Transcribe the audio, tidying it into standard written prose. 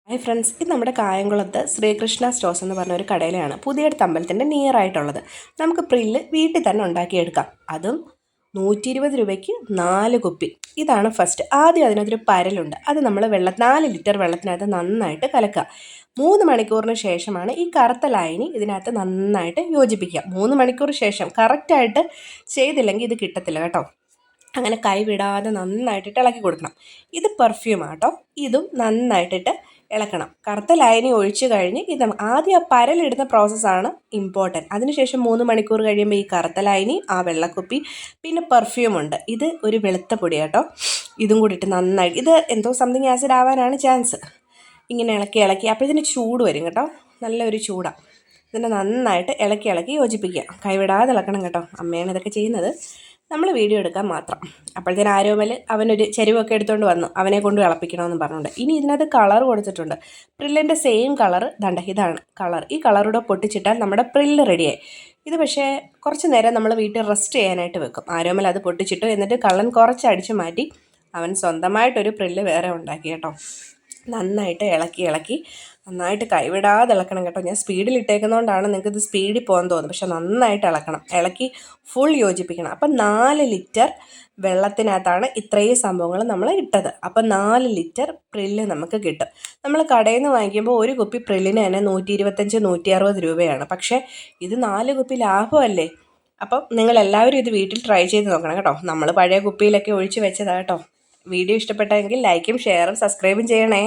Hi friends, ഇത് നമ്മുടെ കായംകുളത്ത് ശ്രീകൃഷ്ണ സ്റ്റോഴ്സ് എന്ന് പറഞ്ഞ ഒരു കടയിലാണ്. പുതിയടുത്ത അമ്പലത്തിൻ്റെ നിയർ ആയിട്ടുള്ളത്. നമുക്ക് പ്രില്ല് വീട്ടിൽ തന്നെ ഉണ്ടാക്കിയെടുക്കാം. അതും 120 രൂപയ്ക്ക് 4 കുപ്പി. ഇതാണ് ഫസ്റ്റ്. ആദ്യം അതിനകത്തൊരു പരലുണ്ട്. അത് നമ്മൾ 4 ലിറ്റർ വെള്ളത്തിനകത്ത് നന്നായിട്ട് കലക്കുക. 3 മണിക്കൂറിന് ശേഷമാണ് ഈ കറുത്ത ലായനി ഇതിനകത്ത് നന്നായിട്ട് യോജിപ്പിക്കുക. 3 മണിക്കൂർ ശേഷം കറക്റ്റായിട്ട് ചെയ്തില്ലെങ്കിൽ ഇത് കിട്ടത്തില്ല കേട്ടോ. അങ്ങനെ കൈവിടാതെ നന്നായിട്ടിട്ട് ഇളക്കി കൊടുക്കണം. ഇത് പെർഫ്യൂമാട്ടോ. ഇതും നന്നായിട്ടിട്ട് ഇളക്കണം. കറുത്ത ലായനി ഒഴിച്ച് കഴിഞ്ഞ് ഇത് ആദ്യം ആ പരലിടുന്ന പ്രോസസ്സാണ് ഇമ്പോർട്ടൻറ്റ്. അതിനുശേഷം 3 മണിക്കൂർ കഴിയുമ്പോൾ ഈ കറുത്ത ലായനി, ആ വെള്ളക്കുപ്പി, പിന്നെ പെർഫ്യൂമുണ്ട്. ഇത് ഒരു വെളുത്ത പൊടി കേട്ടോ. ഇതും കൂടി ഇട്ട് നന്നായി, ഇത് എന്തോ സംതിങ് ആസിഡ് ആവാനാണ് ചാൻസ്. ഇങ്ങനെ ഇളക്കി അപ്പോൾ ഇതിന് ചൂട് വരും കേട്ടോ. നല്ലൊരു ചൂടാണ്. ഇതിനെ നന്നായിട്ട് ഇളക്കി യോജിപ്പിക്കുക. കൈവിടാതെ ഇളക്കണം കേട്ടോ. അമ്മയാണ് ഇതൊക്കെ ചെയ്യുന്നത്. നമ്മൾ വീഡിയോ എടുക്കാൻ മാത്രം. അപ്പോഴത്തേന് ആരോമൽ അവനൊരു ചെരുവൊക്കെ എടുത്തുകൊണ്ട് വന്നു. അവനെ കൊണ്ട് ഇളപ്പിക്കണമെന്ന് പറഞ്ഞുകൊണ്ട്. ഇനി ഇതിനകത്ത് കളർ കൊടുത്തിട്ടുണ്ട്. പ്രില്ലിൻ്റെ സെയിം കളർ ദണ്ട ഇതാണ് കളർ. ഈ കളറൂടെ പൊട്ടിച്ചിട്ടാൽ നമ്മുടെ പ്രില്ല് റെഡിയായി. ഇത് പക്ഷേ കുറച്ച് നേരം നമ്മൾ വീട്ടിൽ റെസ്റ്റ് ചെയ്യാനായിട്ട് വെക്കും. ആരോമൽ അത് പൊട്ടിച്ചിട്ടു. എന്നിട്ട് കള്ളൻ കുറച്ച് അടിച്ചു മാറ്റി അവൻ സ്വന്തമായിട്ടൊരു പ്രില്ല് വേറെ ഉണ്ടാക്കി കേട്ടോ. നന്നായിട്ട് ഇളക്കി നന്നായിട്ട് കൈവിടാതെ ഇളക്കണം കേട്ടോ. ഞാൻ സ്പീഡിൽ ഇട്ടേക്കുന്നതുകൊണ്ടാണ് നിങ്ങൾക്ക് ഇത് സ്പീഡിൽ പോകാൻ തോന്നുന്നത്. പക്ഷെ നന്നായിട്ട് ഇളക്കി ഫുൾ യോജിപ്പിക്കണം. അപ്പം 4 ലിറ്റർ വെള്ളത്തിനകത്താണ് ഇത്രയും സംഭവങ്ങൾ നമ്മൾ ഇട്ടത്. അപ്പം 4 ലിറ്റർ പ്രില്ല് നമുക്ക് കിട്ടും. നമ്മൾ കടയിൽ നിന്ന് വാങ്ങിക്കുമ്പോൾ ഒരു കുപ്പി പ്രില്ലിന് തന്നെ 125-160 രൂപയാണ്. പക്ഷേ ഇത് 4 കുപ്പി ലാഭമല്ലേ. അപ്പം നിങ്ങളെല്ലാവരും ഇത് വീട്ടിൽ ട്രൈ ചെയ്ത് നോക്കണം കേട്ടോ. നമ്മൾ പഴയ കുപ്പിയിലൊക്കെ ഒഴിച്ച് വെച്ചതാണ് കേട്ടോ. വീഡിയോ ഇഷ്ടപ്പെട്ടെങ്കിൽ ലൈക്കും ഷെയറും സബ്സ്ക്രൈബും ചെയ്യണേ.